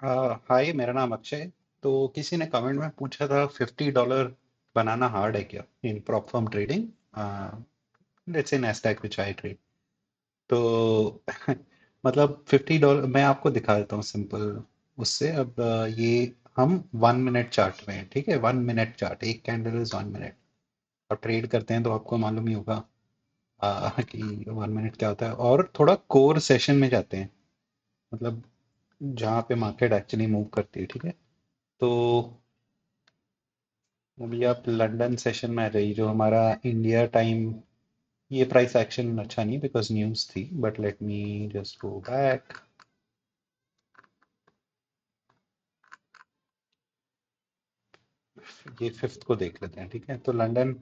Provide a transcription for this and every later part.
हाय, मेरा नाम अक्षय। तो किसी ने कमेंट में पूछा था $50 बनाना हार्ड है क्या in prop firm trading. Let's say Nasdaq which I trade. तो मतलब $50 मैं आपको दिखा देता हूँ सिंपल। उससे अब ये हम 1 मिनट चार्ट में हैं, ठीक है। 1 मिनट चार्ट, एक कैंडल इज 1 मिनट। और ट्रेड करते हैं तो आपको मालूम ही होगा कि 1 मिनट क्या होता है। और थोड़ा कोर सेशन में जाते हैं, मतलब जहाँ पे मार्केट एक्चुअली मूव करती है, ठीक है। तो अभी आप लंदन सेशन में आ जाइए, जो हमारा इंडिया टाइम। ये प्राइस एक्शन अच्छा नहीं बिकॉज न्यूज़ थी, but let me just go back. ये फिफ्थ को देख लेते हैं, ठीक है। तो लंदन,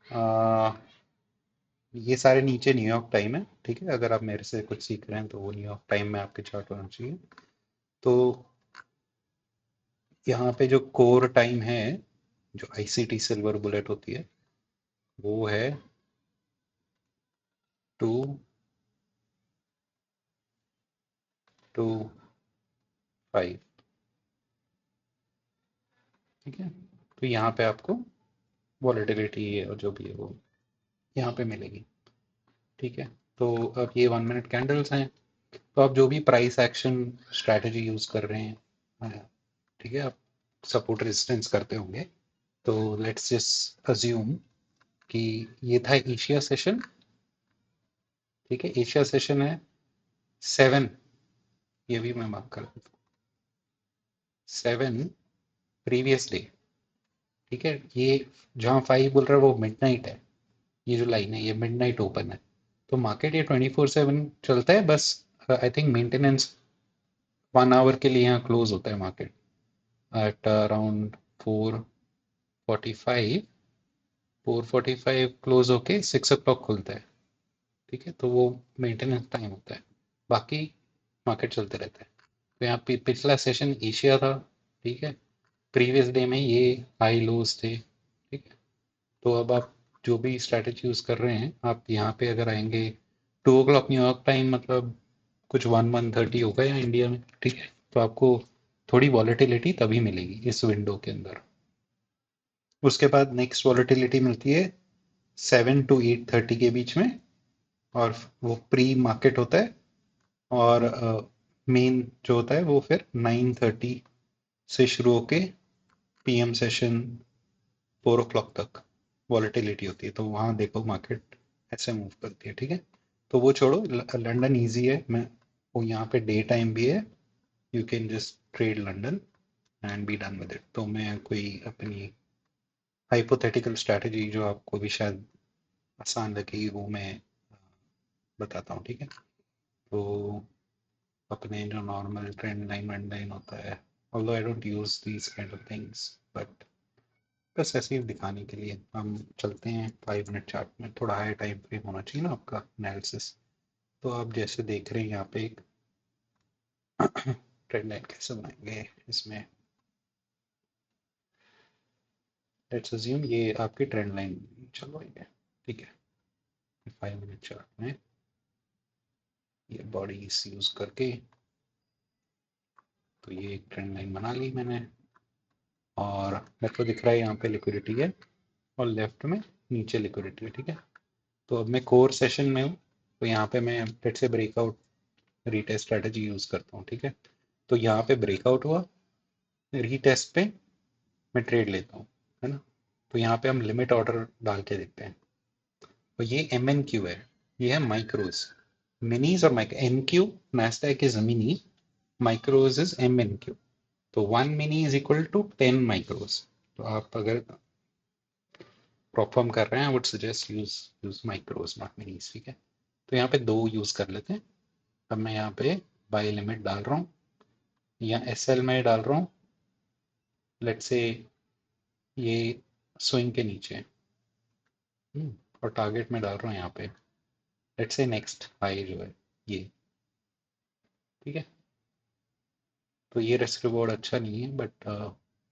आ, ये सारे नीचे न्यूयॉर्क टाइम है, ठीक है। अगर आप मेरे से कुछ सीख रहे हैं तो वो न्यूयॉर्क टाइम में आपके चार्ट होना चाहिए। तो यहाँ पे जो कोर टाइम है, जो आईसीटी सिल्वर बुलेट होती है, वो है 225, ठीक है। तो यहाँ पे आपको वॉलेटिलिटी और जो भी है वो यहाँ पे मिलेगी, ठीक है। तो अब ये 1 मिनट कैंडल्स हैं। तो आप जो भी प्राइस एक्शन स्ट्रैटेजी यूज कर रहे हैं, ठीक है, आप सपोर्ट रेजिस्टेंस करते होंगे। तो लेट्स जस्ट अज्यूम कि ये था एशिया सेशन, ठीक है। एशिया सेशन है 7, ये भी मैं मार्क कर देता हूँ, 7 प्रीवियस डे, ठीक है। ये जहाँ 5 बोल रहा है वो मिडनाइट है। ये जो लाइन है ये मिडनाइट ओपन है। तो मार्केट ये 24/7 चलता है, बस आई थिंक मेंटेनेंस 1 आवर के लिए यहाँ क्लोज होता है मार्केट एट अराउंड 4:45। 4:45 क्लोज होके 6 o'clock खुलता है, ठीक है। तो वो मेंटेनेंस टाइम होता है, बाकी मार्केट चलते रहता है। तो यहाँ पे पिछला सेशन एशिया था, ठीक है। प्रीवियस डे में ये हाई लोज थे, ठीक है। तो अब आप जो भी स्ट्रैटेजी यूज कर रहे हैं, आप यहाँ पे अगर आएंगे 2 o'clock न्यूयॉर्क टाइम, मतलब कुछ 1:30 होगा या इंडिया में, ठीक है। तो आपको थोड़ी वॉलेटिलिटी तभी मिलेगी इस विंडो के अंदर। उसके बाद नेक्स्ट वॉलेटिलिटी मिलती है 7 to 8:30 के बीच में, और वो प्री मार्केट होता है। और मेन जो होता है वो फिर 9:30 से शुरू होके पीएम सेशन 4 o'clock तक वॉलेटिलिटी होती है। तो वहाँ देखो मार्केट ऐसे मूव करती है, ठीक है। तो वो छोड़ो, लंदन ईजी है। मैं वो यहाँ पे डे टाइम भी है, you can just trade London and be done with it. तो मैं कोई अपनी हाइपोथेटिकल स्ट्रैटेजी जो आपको भी शायद आसान लगेगी वो मैं बताता हूँ, ठीक है। तो अपने जो नॉर्मल ट्रेंड लाइन वेंड लाइन होता है, although I don't use these kind of things, but बस ऐसे ही दिखाने के लिए हम चलते हैं 5 मिनट चार्ट में। थोड़ा हाई टाइम फ्रेम होना चाहिए ना आपका एनालिसिस। तो आप जैसे देख रहे हैं यहाँ पे एक ट्रेंड लाइन कैसे बनाएंगे इसमें। लेट्स अज्यूम ये आपकी ट्रेंड लाइन चल रही है, ठीक है। 5 मिनट चार्ट में ये बॉडी यूज करके, तो ये एक ट्रेंड लाइन बना ली मैंने। और मेरे को दिख रहा है यहाँ पे लिक्विडिटी है, और लेफ्ट में नीचे लिक्विडिटी है, ठीक है। तो अब मैं कोर सेशन में हूँ, तो यहाँ पे मैं फिर से ब्रेकआउट रीटेस्ट स्ट्रेटेजी यूज करता हूँ, ठीक है। तो यहाँ पे ब्रेकआउट हुआ, रीटेस्ट पे मैं ट्रेड लेता हूँ, है ना। तो यहाँ पे हम लिमिट ऑर्डर डाल के देखते हैं। तो ये एम एन क्यू है, ये है माइक्रोज। मिनीज और micro, N Q Nasdaq is mini, micros is M N Q. तो 1 mini is equal to 10 micros. तो आप अगर परफॉर्म कर रहे हैं, I would suggest use use micros not minis, ठीक है। तो यहाँ पे दो यूज कर लेते हैं। अब मैं यहाँ पे बाय लिमिट डाल रहा हूँ, या एस एल में डाल रहा हूँ। लेट्स से ये स्विंग के नीचे है, और टारगेट में डाल रहा हूँ यहाँ पे, लेट्स से नेक्स्ट हाई जो है ये, ठीक है। तो ये रिस्क रिवॉर्ड अच्छा नहीं है, बट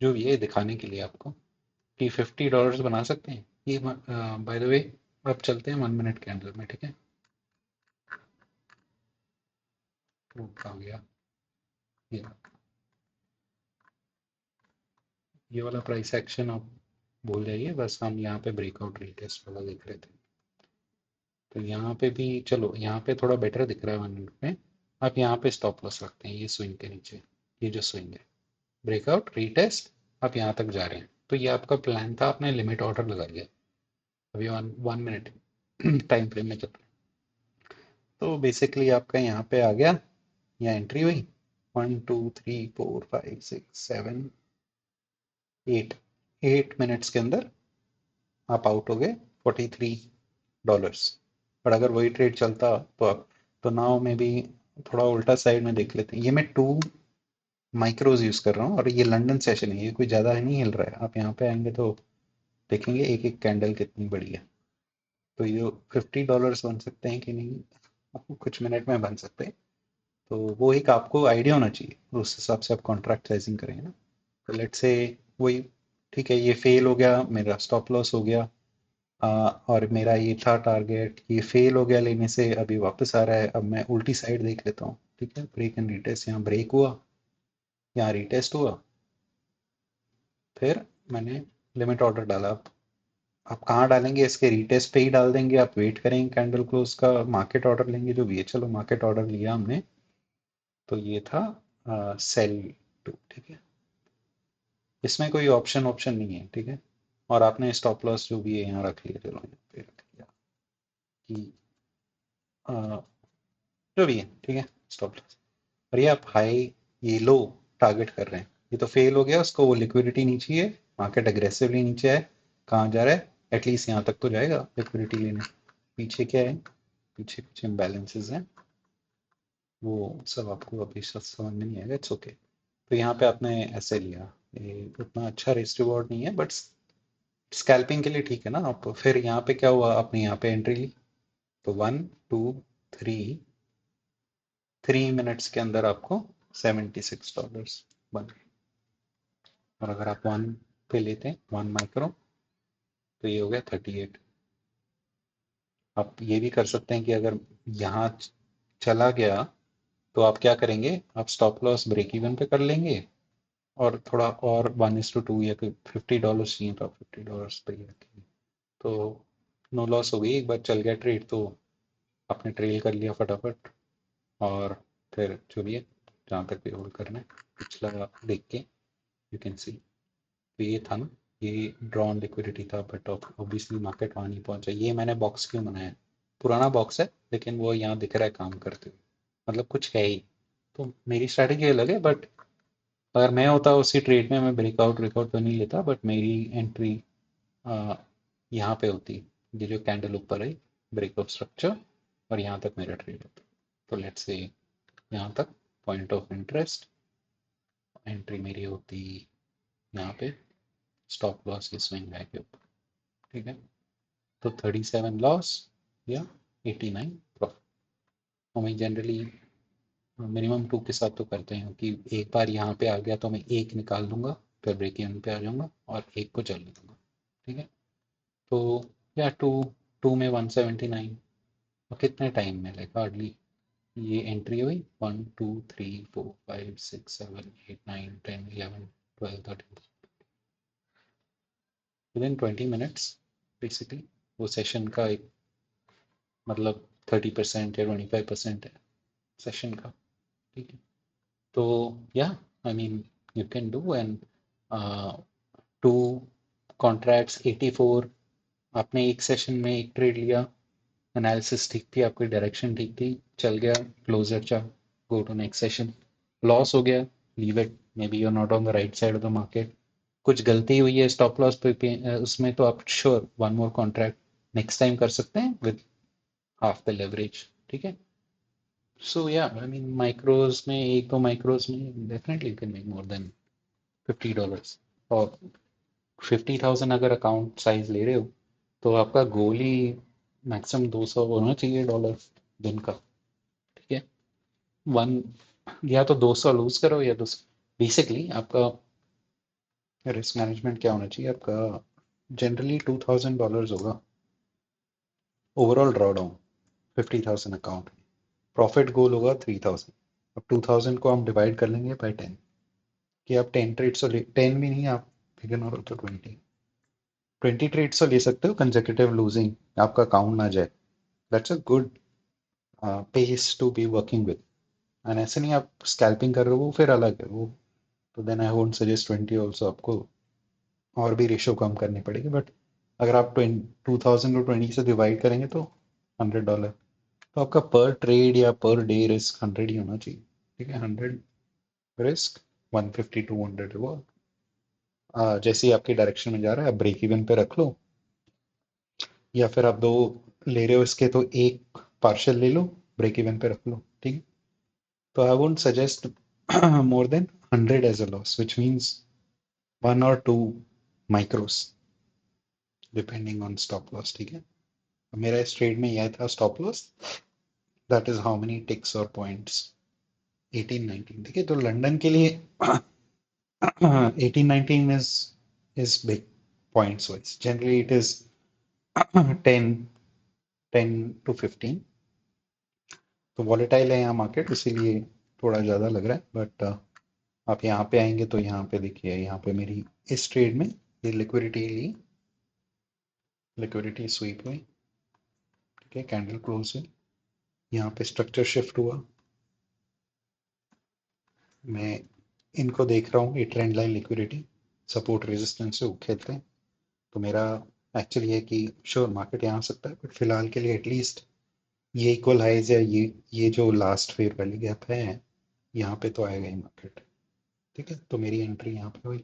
जो ये दिखाने के लिए आपको कि $50 बना सकते हैं ये। बाय द वे, अब चलते हैं 1 मिनट के अंदर में, ठीक है। तो कहाँ गया ये? ये वाला प्राइस एक्शन आप भूल जाइए, बस हम यहाँ पे ब्रेकआउट रीटेस्ट वाला देख रहे थे। तो यहाँ पे भी चलो, यहाँ पे थोड़ा बेटर दिख रहा है 1 मिनट में। आप यहाँ पे स्टॉप लॉस रखते हैं ये स्विंग के नीचे, ये जो स्विंग है ब्रेकआउट रीटेस्ट, आप यहाँ तक जा रहे हैं, तो ये आपका प्लान था, आपने लिमिट ऑर्डर लगा लिया। अभी 1 मिनट टाइम फ्रेम में चल रहा है। तो बेसिकली आपका यहाँ पे आ गया, यहाँ एंट्री हुई 1 2 3 4 5 6 7 8, 8 मिनट्स के अंदर आप आउट हो गए $43। और अगर वही ट्रेड चलता तो आप, तो नाउ में भी थोड़ा उल्टा साइड में देख लेते हैं। ये मैं 2 माइक्रोज यूज कर रहा हूँ और ये लंदन सेशन है, ये कोई ज़्यादा नहीं हिल रहा है। आप यहाँ पे आएंगे तो देखेंगे एक एक कैंडल कितनी बड़ी है। तो ये $50 बन सकते हैं कि नहीं, आपको कुछ मिनट में बन सकते हैं। तो वो एक आपको आइडिया होना चाहिए, उस हिसाब से आप कॉन्ट्रैक्ट साइजिंग करेंगे ना। तो लेट्स से वही, ठीक है, ये फेल हो गया, मेरा स्टॉप लॉस हो गया। और मेरा ये था टारगेट, ये फेल हो गया लेने से, अभी वापस आ रहा है। अब मैं उल्टी साइड देख लेता हूँ, ठीक है, ब्रेक एंड रिटेस्ट, यहाँ ब्रेक हुआ, यहाँ रिटेस्ट हुआ, फिर मैंने लिमिट ऑर्डर डाला। आप कहाँ डालेंगे, इसके रिटेस्ट पे ही डाल देंगे, आप वेट करेंगे कैंडल क्लोज का, मार्केट ऑर्डर लेंगे जो भी है। चलो मार्केट ऑर्डर लिया हमने, तो ये था सेल टू, ठीक है, इसमें कोई ऑप्शन ऑप्शन नहीं है, ठीक है। और आपने स्टॉप लॉस जो भी है यहाँ रख लिया, चलो यहाँ पे रख लिया कि जो भी है, ठीक है, स्टॉप लॉस। और ये आप हाई, ये लो टारगेट कर रहे हैं, ये तो फेल हो गया, उसको वो लिक्विडिटी नहीं चाहिए, मार्केट अग्रेसिवली नीचे है, कहाँ जा रहा है, एटलीस्ट यहाँ तक तो जाएगा लिक्विडिटी लेने। पीछे क्या है, पीछे कुछ इम्बैलेंसेज हैं, वो सब आपको अभी समझ में नहीं आएगा, इट्स ओके। तो यहाँ पे आपने ऐसे लिया, ये उतना अच्छा रिस्क रिवॉर्ड नहीं है, बट स्कैल्पिंग के लिए ठीक है ना। आप फिर यहाँ पे क्या हुआ, आपने यहाँ पे एंट्री ली, तो 1 2 3, 3 मिनट्स के अंदर आपको $76 बन गए। और अगर आप 1 पे लेते हैं, 1 माइक्रो, तो ये हो गया 38। आप ये भी कर सकते हैं कि अगर यहाँ चला गया तो आप क्या करेंगे, आप स्टॉप लॉस ब्रेक इवन पे कर लेंगे, और थोड़ा और 1:2 या फिर $50 चाहिए तो आप $50 पे ही रखेंगे। तो नो लॉस हो गई, एक बार चल गया ट्रेड तो आपने ट्रेल कर लिया फटाफट। और फिर जो भी है, जहाँ तक भी होल्ड करना है, पिछला देख के यू कैन सी। तो ये था ना, ये ड्रॉन लिक्विडिटी था, बट ऑब्वियसली मार्केट वहाँ नहीं पहुंचा। ये मैंने बॉक्स क्यों बनाया है, पुराना बॉक्स है लेकिन वो यहाँ दिख रहा है काम करते हुए, मतलब कुछ है ही। तो मेरी स्ट्रैटेजी अलग है, बट अगर मैं होता उसी ट्रेड में, मैं ब्रेकआउट ब्रेकआउट तो नहीं लेता, बट मेरी एंट्री यहाँ पे होती, ये जो कैंडल ऊपर है, ब्रेकआउट स्ट्रक्चर, और यहाँ तक मेरा ट्रेड होता। तो लेट्स से यहाँ तक पॉइंट ऑफ इंटरेस्ट, एंट्री मेरी होती यहाँ पे, स्टॉप लॉस के स्विंग हाई के ऊपर, ठीक है। तो 37 लॉस या 89 प्रॉफिट। और मैं जनरली मिनिमम 2 के साथ तो करते हैं कि एक बार यहाँ पे आ गया तो मैं एक निकाल लूंगा, फिर ब्रेक इवन पे आ जाऊंगा और एक को चलने दूंगा, ठीक है। तो या टू में 179, और कितने टाइम में, लाइक हार्डली, ये एंट्री हुई 1 2 3 4 5 6 7 8 9 10 11 12 13, विदिन 20 मिनट्स बेसिकली। वो सेशन का एक मतलब 30% या 25% है सेशन का, ठीक है। तो या I mean you can do, and 2 contracts 84, आपने एक सेशन में एक ट्रेड लिया, एनालिसिस ठीक थी, आपकी डायरेक्शन ठीक थी, चल गया, क्लोजर चा, go to next session. Loss हो गया, leave it, maybe you are not on the right side of the market, कुछ गलती हुई है स्टॉप लॉस पे उसमें, तो आप sure one more contract next time कर सकते हैं विद हाफ द लेवरेज, ठीक है। सो या आई मीन माइक्रोज में, एक दो माइक्रोज में definitely you can make more than $50। और 50,000 अगर अकाउंट साइज ले रहे हो, तो आपका गोल ही मैक्सिमम 200 होना चाहिए डॉलर दिन का, ठीक है। वन, या तो 200 लूज करो, या 200, बेसिकली आपका रिस्क मैनेजमेंट क्या होना चाहिए आपका, जनरली $2,000 होगा ओवरऑल ड्रॉ डाउन 50,000 अकाउंट में, प्रॉफिट गोल होगा 3,000। अब 2,000 को हम डिवाइड कर लेंगे बाई 10, कि आप 10 ट्रेड्स, 10 भी नहीं, आप बिगिन और हो तो 20 ट्रेड्स तो ले सकते हो कंसेक्यूटिव लूजिंग, आपका काउंट ना जाए। That's a good pace to be working with. And ऐसे नहीं आप स्कैल्पिंग कर रहे हो, वो फिर अलग है वो। तो then I won't suggest 20 also, आपको और भी रेशो कम करनी पड़ेगी। बट अगर आप 2000 को 20 से डिवाइड करेंगे तो $100, तो आपका पर ट्रेड या पर डे रिस्क 100 ही होना चाहिए। ठीक है, 100 रिस्क, 150 200 रिवॉर्ड। जैसे ही आपकी डायरेक्शन में जा रहा है आप ब्रेक इवन पे रख लो, या फिर आप दो ले रहे हो इसके तो एक पार्शियल ले लो, ब्रेक इवन पे रख लो। ठीक है, तो आई won't suggest more than 100 as a loss, which means 1 or 2 micros depending on stop loss। ठीक है, मेरा इस ट्रेड में यह था stop loss, that is how many ticks और पॉइंट्स, 18 19। ठीक है, तो लंदन के लिए 18 19 is big points wise, generally it is 10 to 15। तो वॉलेटाइल है यहाँ मार्केट, इसीलिए थोड़ा ज़्यादा लग रहा है। बट आप यहाँ पे आएंगे तो यहाँ पे देखिए, यहाँ पे मेरी इस ट्रेड में ये लिक्विडिटी ली, लिक्विडिटी स्वीप हुई। ठीक है, कैंडल क्लोज हुई, यहाँ पे स्ट्रक्चर शिफ्ट हुआ। मैं इनको देख रहा हूँ, ये trend line liquidity support resistance से खेलते हैं। तो मेरा एक्चुअली है कि श्योर मार्केट यहाँ आ सकता है, बट फिलहाल के लिए एटलीस्ट ये इक्वल हाइज या ये जो लास्ट फेयर वैली गैप है, यहाँ पे तो आएगा ही मार्केट। ठीक है, तो मेरी एंट्री यहाँ पे हुई,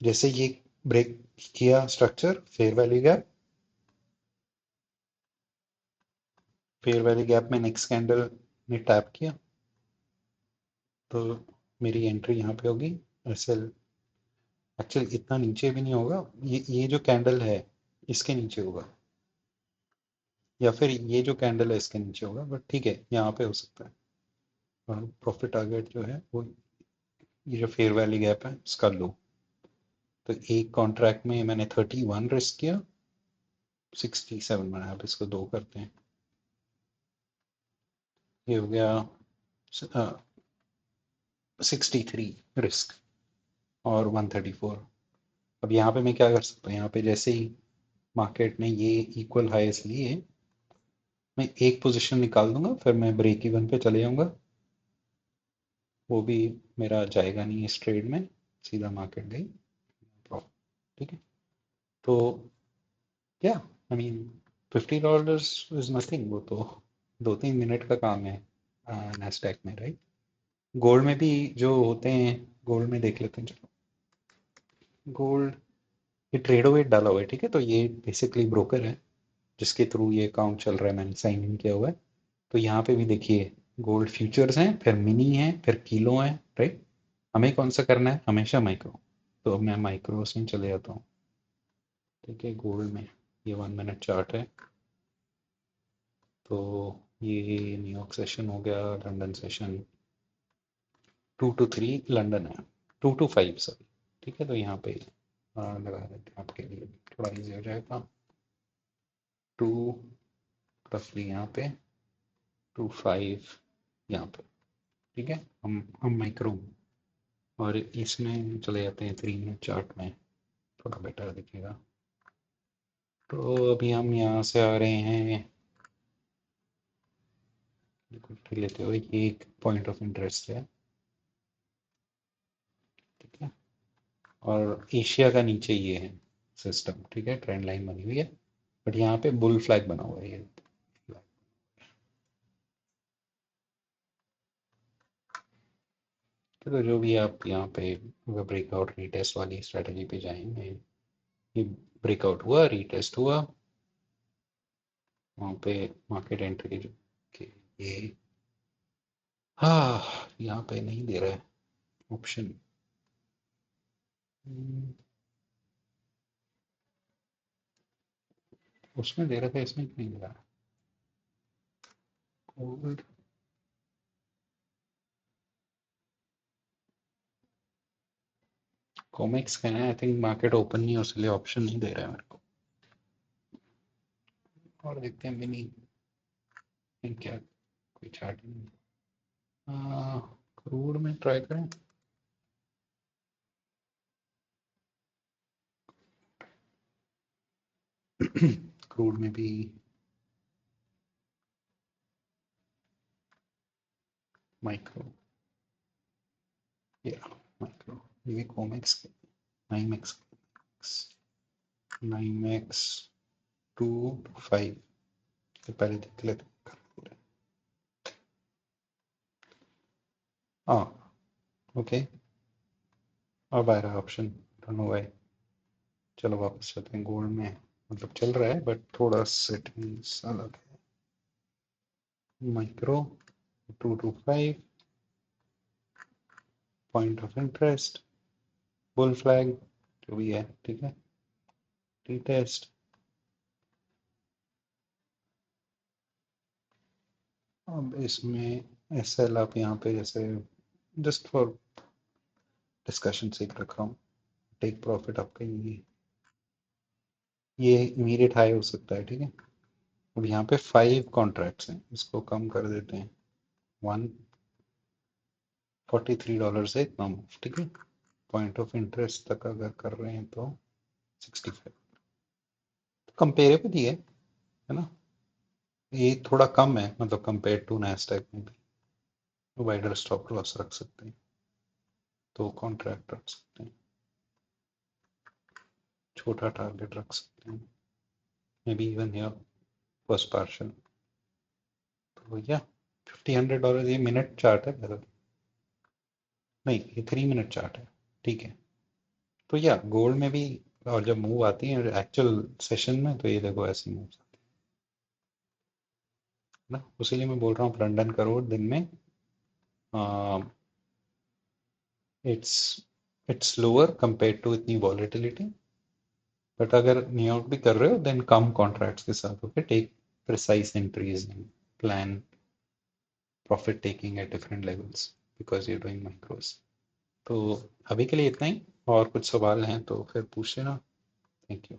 जैसे ये ब्रेक किया structure fair valley gap, fair valley gap में नेक्स्ट कैंडल ने टैप किया, तो मेरी एंट्री यहाँ पे होगी। ऐसे एक्चुअली इतना नीचे भी नहीं होगा, ये जो कैंडल है इसके नीचे होगा, या फिर ये जो कैंडल है इसके नीचे होगा, बट ठीक है यहाँ पे हो सकता है। और प्रॉफिट टारगेट जो है वो ये जो फेयर वैली गैप है इसका लो। तो एक कॉन्ट्रैक्ट में मैंने 31 रिस्क किया, 67 बनाया, अब इसको दो करते हैं, ये हो गया 63 रिस्क और 134। अब यहाँ पे मैं क्या कर सकता हूँ, यहाँ पे जैसे ही मार्केट ने ये इक्वल हाईस लिए, मैं एक पोजीशन निकाल दूंगा, फिर मैं ब्रेक इवन पे चले जाऊंगा। वो भी मेरा जाएगा नहीं इस ट्रेड में, सीधा मार्केट गई प्रॉफिट। ठीक है, तो क्या आई मीन $50 इज नथिंग, वो तो 2-3 मिनट का काम है नैस्डैक में, राइट। गोल्ड में भी जो होते हैं, गोल्ड में देख लेते हैं, चलो। गोल्ड ये ट्रेडो वेट डाला हुआ है, ठीक है, तो ये बेसिकली ब्रोकर है जिसके थ्रू ये अकाउंट चल रहा है, मैंने साइन इन किया हुआ है। तो यहाँ पे भी देखिए गोल्ड फ्यूचर्स हैं, फिर मिनी है, फिर किलो है, राइट। हमें कौन सा करना है, हमेशा माइक्रो। तो अब मैं माइक्रोस में चले जाता हूँ। ठीक है, गोल्ड में ये 1 मिनट चार्ट है। तो ये न्यूयॉर्क सेशन हो गया, लंदन सेशन 2 to 3 लंदन है, 2 to 5 सॉरी। ठीक है, तो यहाँ पे लगा देते हैं आपके लिए, थोड़ा इजी हो जाएगा। 2 रफली यहाँ पे, 2 5 यहाँ पे। ठीक है, हम माइक्रो और इसमें चले जाते हैं 3 मिनट चार्ट में, थोड़ा बेटर दिखेगा। तो अभी हम यहाँ से आ रहे हैं, लिक्विडिटी लेते हुए, ये एक पॉइंट ऑफ इंटरेस्ट है। ठीक है, और एशिया का नीचे ये है सिस्टम। ठीक है, ट्रेंड लाइन बनी हुई है, बट यहाँ पे बुल फ्लैग बना हुआ है ये। तो जो भी आप यहाँ पे अगर ब्रेकआउट रीटेस्ट वाली स्ट्रेटजी पे जाएंगे, ये ब्रेकआउट हुआ, रीटेस्ट हुआ, वहाँ पे मार्केट एंट्री के ये, हाँ यहाँ पे नहीं दे रहा है ऑप्शन। उसमें दे रहा था, इसमें क्यों नहीं दे रहा। गोल्ड कॉमिक्स का है, आई थिंक मार्केट ओपन नहीं है उसलिए ऑप्शन नहीं दे रहा है मेरे को। और देखते हैं मिनी क्या, कोई चार्ट नहीं। करोड़ में ट्राई करें। क्रूड में भी माइक्रो, या माइक्रो, ये कॉमेक्स, नाइमेक्स, नाइमेक्स 2 5 तो पहले देख लेते हैं। हाँ ओके, अब आ रहा है ऑप्शन, डोंट नो व्हाई। चलो वापस चलते हैं गोल्ड में, मतलब चल रहा है बट थोड़ा सेटिंग्स अलग है। Micro 2 to 5, point of interest, bull flag, जो भी है ठीक है, टी टेस्ट। अब इसमें एस एल आप यहाँ पे जैसे जस्ट फॉर डिस्कशन से रख रहा हूँ, टेक प्रॉफिट आपका ये इमीडिएट हाई हो सकता है, ठीक है। अब यहाँ पे 5 कॉन्ट्रैक्ट्स हैं, इसको कम कर देते हैं, $143 से कम, ठीक है। पॉइंट ऑफ इंटरेस्ट तक अगर कर रहे हैं तो 65, कंपेरेबल ही है ना। ये थोड़ा कम है, मतलब कंपेयर टू नैस्डैक में भी। वाइडर स्टॉप लॉस रख सकते हैं, तो कॉन्ट्रैक्ट रख सकते हैं, छोटा टारगेट रख सकते हैं, may be even here first partial. तो भैया $50 ये मिनट चार्ट है बदल, नहीं ये 3 मिनट चार्ट है, ठीक है। तो या गोल्ड में भी, और जब मूव आती है एक्चुअल सेशन में, तो ये देखो ऐसे मूव आती है ना, उसीलिए मैं बोल रहा हूँ लंदन करो दिन में, it's it's lower compare to इतनी वॉलेटिलिटी, बट अगर न्यूयॉर्क भी कर रहे हो देन कम कॉन्ट्रैक्ट्स के साथ, okay, take precise entries and plan profit taking at different levels because you doing micros. तो अभी के लिए इतना ही, और कुछ सवाल हैं तो फिर पूछ लेना। Thank you.